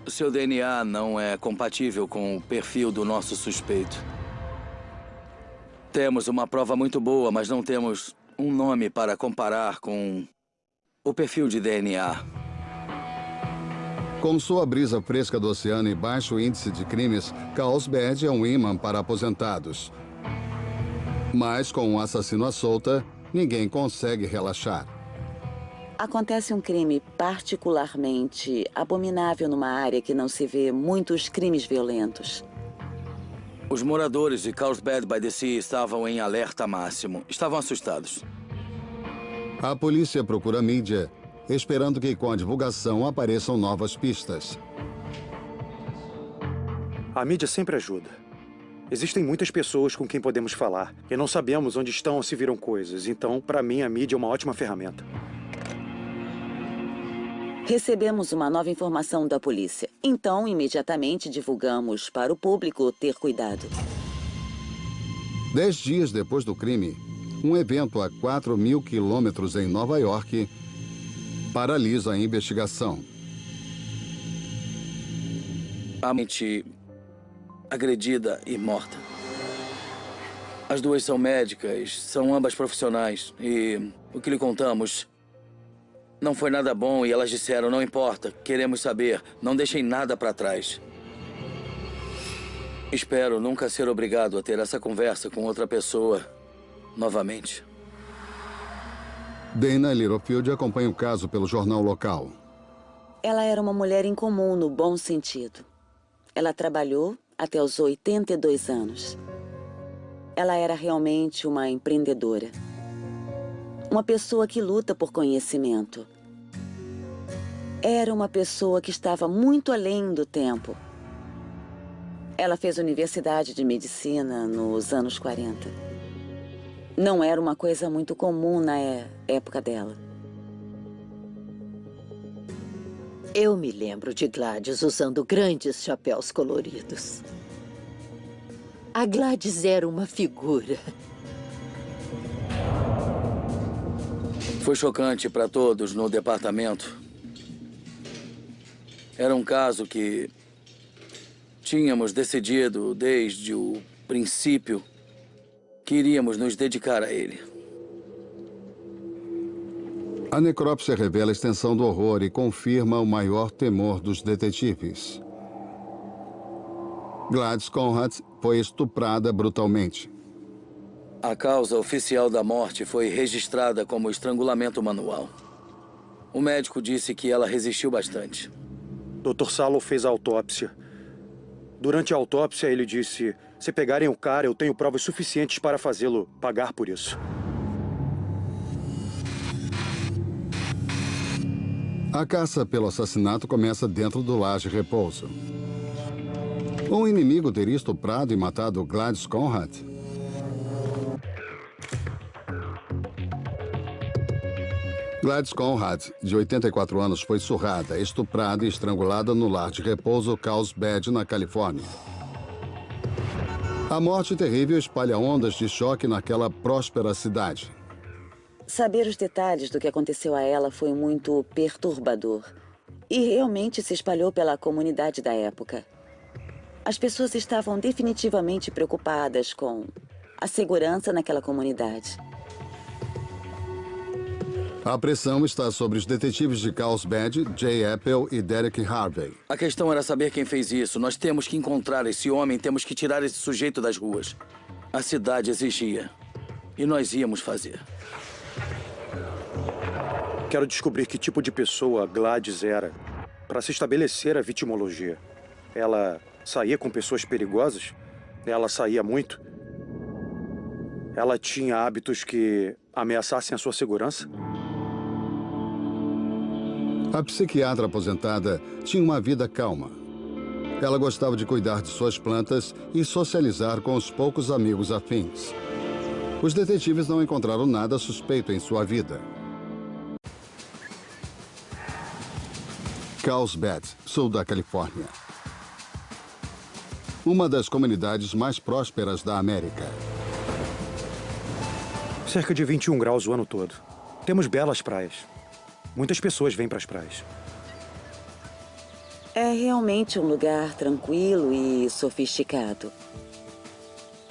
Seu DNA não é compatível com o perfil do nosso suspeito. Temos uma prova muito boa, mas não temos um nome para comparar com o perfil de DNA. Com sua brisa fresca do oceano e baixo índice de crimes, Carlsbad é um imã para aposentados. Mas com um assassino à solta, ninguém consegue relaxar. Acontece um crime particularmente abominável numa área que não se vê muitos crimes violentos. Os moradores de Carlsbad by the Sea estavam em alerta máximo. Estavam assustados. A polícia procura a mídia, esperando que com a divulgação apareçam novas pistas. A mídia sempre ajuda. Existem muitas pessoas com quem podemos falar e não sabemos onde estão ou se viram coisas. Então, para mim, a mídia é uma ótima ferramenta. Recebemos uma nova informação da polícia. Então, imediatamente divulgamos para o público ter cuidado. 10 dias depois do crime, um evento a 4.000 quilômetros em Nova York paralisa a investigação. A mente agredida e morta. As duas são médicas, são ambas profissionais. E o que lhe contamos não foi nada bom e elas disseram, não importa, queremos saber, não deixem nada para trás. Espero nunca ser obrigado a ter essa conversa com outra pessoa novamente. Dana Littlefield acompanha o caso pelo jornal local. Ela era uma mulher incomum no bom sentido. Ela trabalhou até os 82 anos. Ela era realmente uma empreendedora. Uma pessoa que luta por conhecimento. Era uma pessoa que estava muito além do tempo. Ela fez universidade de medicina nos anos 40. Não era uma coisa muito comum na época dela. Eu me lembro de Gladys usando grandes chapéus coloridos. A Gladys era uma figura. Foi chocante para todos no departamento. Era um caso que tínhamos decidido desde o princípio que iríamos nos dedicar a ele. A necrópsia revela a extensão do horror e confirma o maior temor dos detetives. Gladys Conrad foi estuprada brutalmente. A causa oficial da morte foi registrada como estrangulamento manual. O médico disse que ela resistiu bastante. Dr. Salo fez a autópsia. Durante a autópsia, ele disse, se pegarem o cara, eu tenho provas suficientes para fazê-lo pagar por isso. A caça pelo assassinato começa dentro do lar de repouso. Um inimigo teria estuprado e matado Gladys Conrad? Gladys Conrad, de 84 anos, foi surrada, estuprada e estrangulada no lar de repouso Carlsbad, na Califórnia. A morte terrível espalha ondas de choque naquela próspera cidade. Saber os detalhes do que aconteceu a ela foi muito perturbador. E realmente se espalhou pela comunidade da época. As pessoas estavam definitivamente preocupadas com a segurança naquela comunidade. A pressão está sobre os detetives de Carlsbad, Jay Apple e Derek Harvey. A questão era saber quem fez isso. Nós temos que encontrar esse homem, temos que tirar esse sujeito das ruas. A cidade exigia. E nós íamos fazer. Quero descobrir que tipo de pessoa Gladys era, para se estabelecer a vitimologia. Ela saía com pessoas perigosas? Ela saía muito? Ela tinha hábitos que ameaçassem a sua segurança? A psiquiatra aposentada tinha uma vida calma. Ela gostava de cuidar de suas plantas e socializar com os poucos amigos afins. Os detetives não encontraram nada suspeito em sua vida. Carlsbad, sul da Califórnia. Uma das comunidades mais prósperas da América. Cerca de 21 graus o ano todo. Temos belas praias. Muitas pessoas vêm para as praias. É realmente um lugar tranquilo e sofisticado.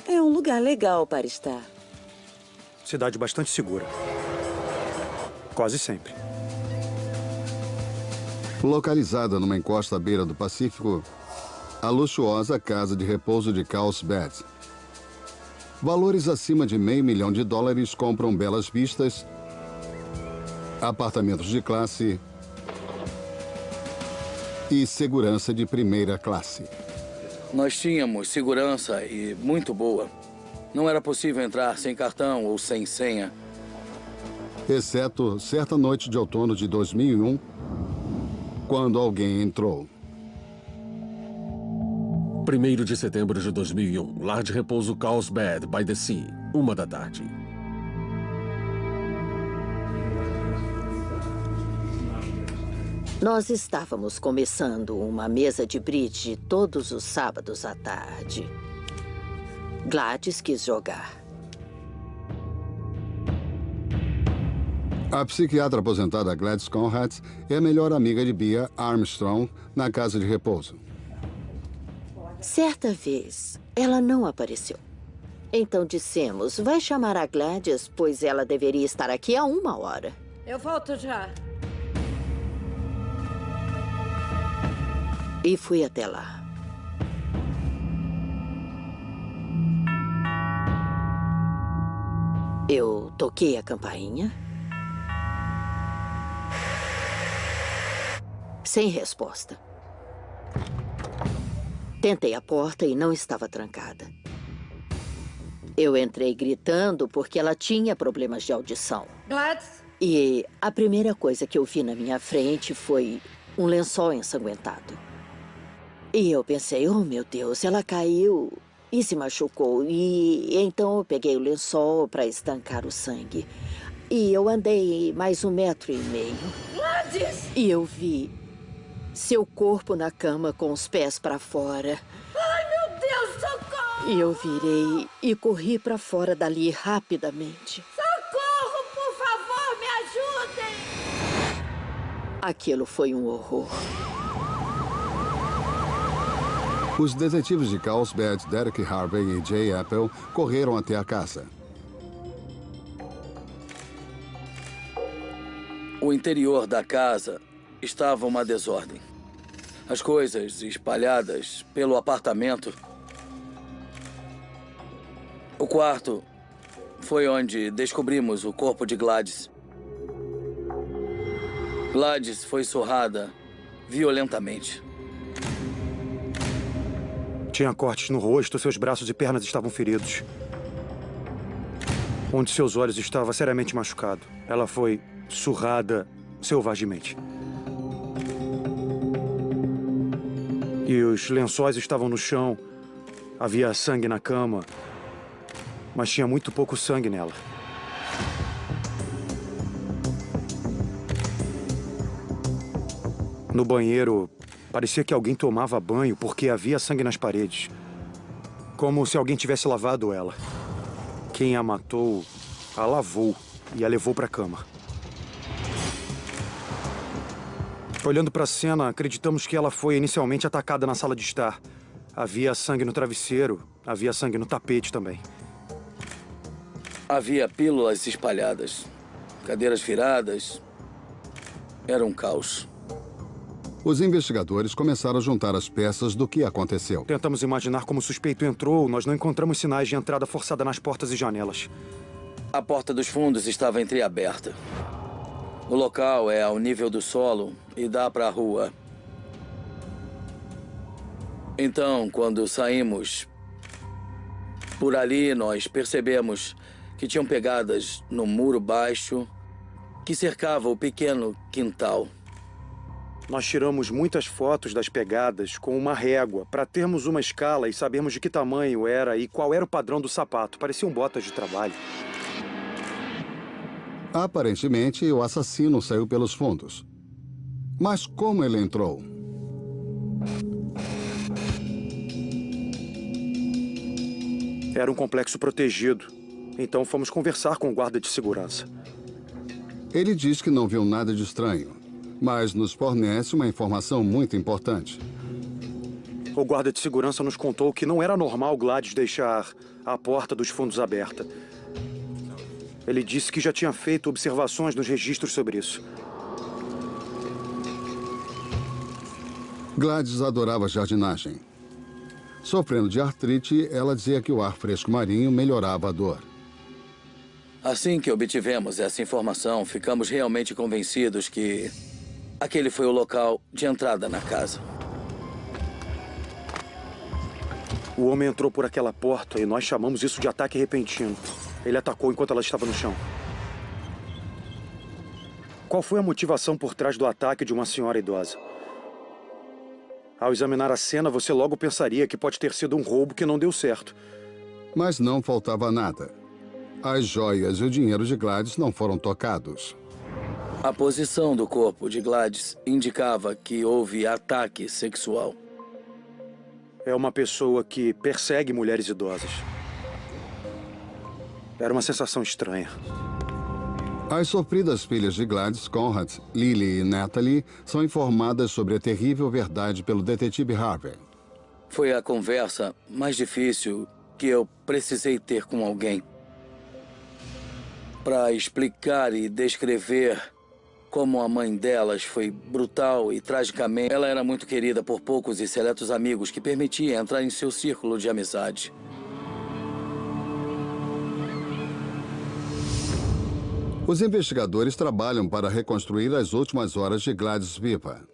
É um lugar legal para estar. Cidade bastante segura. Quase sempre. Localizada numa encosta à beira do Pacífico, a luxuosa casa de repouso de Carlsbad. Valores acima de $500 mil compram belas vistas apartamentos de classe e segurança de primeira classe. Nós tínhamos segurança e muito boa. Não era possível entrar sem cartão ou sem senha. Exceto certa noite de outono de 2001, quando alguém entrou. 1º de setembro de 2001, lar de repouso Carlsbad by the Sea, 1 da tarde. Nós estávamos começando uma mesa de bridge todos os sábados à tarde. Gladys quis jogar. A psiquiatra aposentada Gladys Conrad é a melhor amiga de Bea Armstrong na casa de repouso. Certa vez, ela não apareceu. Então dissemos, vai chamar a Gladys, pois ela deveria estar aqui há 1 hora. Eu volto já. E fui até lá. Eu toquei a campainha. Sem resposta. Tentei a porta e não estava trancada. Eu entrei gritando porque ela tinha problemas de audição. Gladys? E a primeira coisa que eu vi na minha frente foi um lençol ensanguentado. E eu pensei, oh meu Deus, ela caiu e se machucou. E então eu peguei o lençol para estancar o sangue. E eu andei mais 1,5 metros. Gladys! E eu vi seu corpo na cama com os pés para fora. Ai, meu Deus, socorro! E eu virei e corri para fora dali rapidamente. Socorro, por favor, me ajudem! Aquilo foi um horror. Os detetives de Carlsbad, Derek Harvey e Jay Apple, correram até a casa. O interior da casa estava uma desordem. As coisas espalhadas pelo apartamento. O quarto foi onde descobrimos o corpo de Gladys. Gladys foi surrada violentamente. Tinha cortes no rosto, seus braços e pernas estavam feridos. Um de seus olhos estava seriamente machucado. Ela foi surrada selvagemente. E os lençóis estavam no chão. Havia sangue na cama, mas tinha muito pouco sangue nela. No banheiro, parecia que alguém tomava banho porque havia sangue nas paredes. Como se alguém tivesse lavado ela. Quem a matou, a lavou e a levou para a cama. Olhando para a cena, acreditamos que ela foi inicialmente atacada na sala de estar. Havia sangue no travesseiro, havia sangue no tapete também. Havia pílulas espalhadas, cadeiras viradas. Era um caos. Os investigadores começaram a juntar as peças do que aconteceu. Tentamos imaginar como o suspeito entrou. Nós não encontramos sinais de entrada forçada nas portas e janelas. A porta dos fundos estava entreaberta. O local é ao nível do solo e dá para a rua. Então, quando saímos por ali, nós percebemos que tinham pegadas no muro baixo que cercava o pequeno quintal. Nós tiramos muitas fotos das pegadas com uma régua para termos uma escala e sabermos de que tamanho era e qual era o padrão do sapato. Pareciam botas de trabalho. Aparentemente, o assassino saiu pelos fundos. Mas como ele entrou? Era um complexo protegido. Então fomos conversar com o guarda de segurança. Ele diz que não viu nada de estranho, mas nos fornece uma informação muito importante. O guarda de segurança nos contou que não era normal Gladys deixar a porta dos fundos aberta. Ele disse que já tinha feito observações nos registros sobre isso. Gladys adorava jardinagem. Sofrendo de artrite, ela dizia que o ar fresco marinho melhorava a dor. Assim que obtivemos essa informação, ficamos realmente convencidos que aquele foi o local de entrada na casa. O homem entrou por aquela porta e nós chamamos isso de ataque repentino. Ele atacou enquanto ela estava no chão. Qual foi a motivação por trás do ataque de uma senhora idosa? Ao examinar a cena, você logo pensaria que pode ter sido um roubo que não deu certo. Mas não faltava nada. As joias e o dinheiro de Gladys não foram tocados. A posição do corpo de Gladys indicava que houve ataque sexual. É uma pessoa que persegue mulheres idosas. Era uma sensação estranha. As sofridas filhas de Gladys, Conrad, Lily e Natalie, são informadas sobre a terrível verdade pelo detetive Harvey. Foi a conversa mais difícil que eu precisei ter com alguém. Para explicar e descrever como a mãe delas foi brutal e tragicamente. Ela era muito querida por poucos e seletos amigos que permitia entrar em seu círculo de amizade. Os investigadores trabalham para reconstruir as últimas horas de Gladys viva.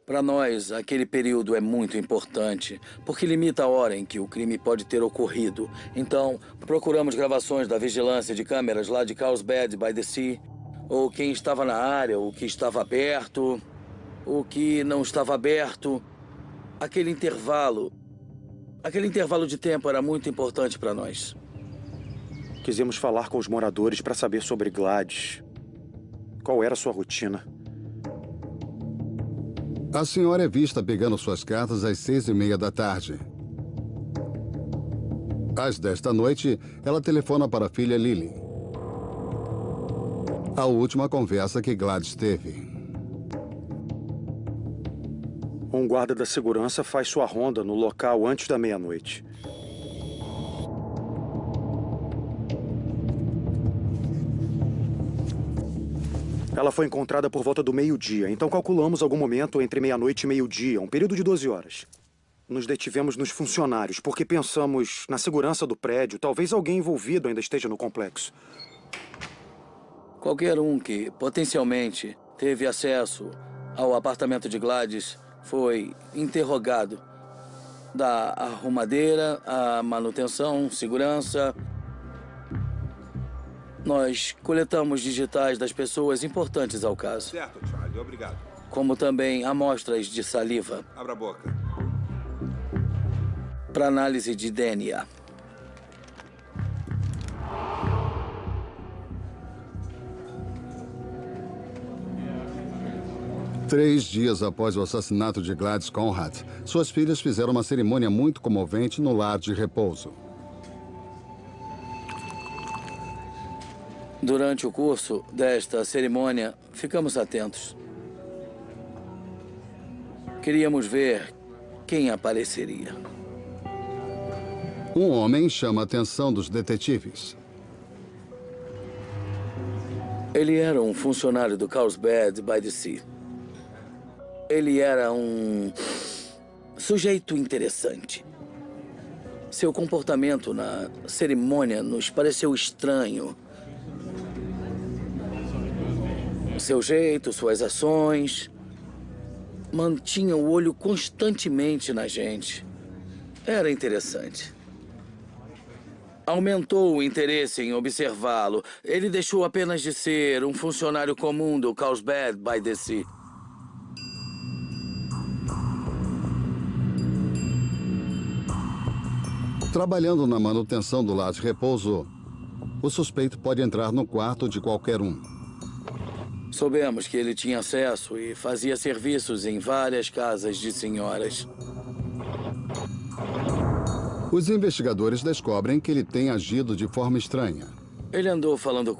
Para nós, aquele período é muito importante, porque limita a hora em que o crime pode ter ocorrido. Então, procuramos gravações da vigilância de câmeras lá de Carlsbad by the Sea, ou quem estava na área, o que estava aberto, o que não estava aberto. Aquele intervalo de tempo era muito importante para nós. Quisemos falar com os moradores para saber sobre Gladys. Qual era a sua rotina? A senhora é vista pegando suas cartas às 6h30 da tarde. Às 10 da noite, ela telefona para a filha Lily. A última conversa que Gladys teve. Um guarda da segurança faz sua ronda no local antes da meia-noite. Ela foi encontrada por volta do meio-dia, então calculamos algum momento entre meia-noite e meio-dia, um período de 12 horas. Nos detivemos nos funcionários, porque pensamos na segurança do prédio. Talvez alguém envolvido ainda esteja no complexo. Qualquer um que potencialmente teve acesso ao apartamento de Gladys foi interrogado. Da arrumadeira, à manutenção, segurança. Nós coletamos digitais das pessoas importantes ao caso. Certo, Charlie. Obrigado. Como também amostras de saliva. Abra a boca. Para análise de DNA. Três dias após o assassinato de Gladys Conrad, suas filhas fizeram uma cerimônia muito comovente no lar de repouso. Durante o curso desta cerimônia, ficamos atentos. Queríamos ver quem apareceria. Um homem chama a atenção dos detetives. Ele era um funcionário do Carlsbad by the Sea. Ele era um sujeito interessante. Seu comportamento na cerimônia nos pareceu estranho. Seu jeito, suas ações, mantinha o olho constantemente na gente. Era interessante. Aumentou o interesse em observá-lo. Ele deixou apenas de ser um funcionário comum do Carlsbad by the Sea. Trabalhando na manutenção do lar de repouso, o suspeito pode entrar no quarto de qualquer um. Soubemos que ele tinha acesso e fazia serviços em várias casas de senhoras. Os investigadores descobrem que ele tem agido de forma estranha. Ele andou falando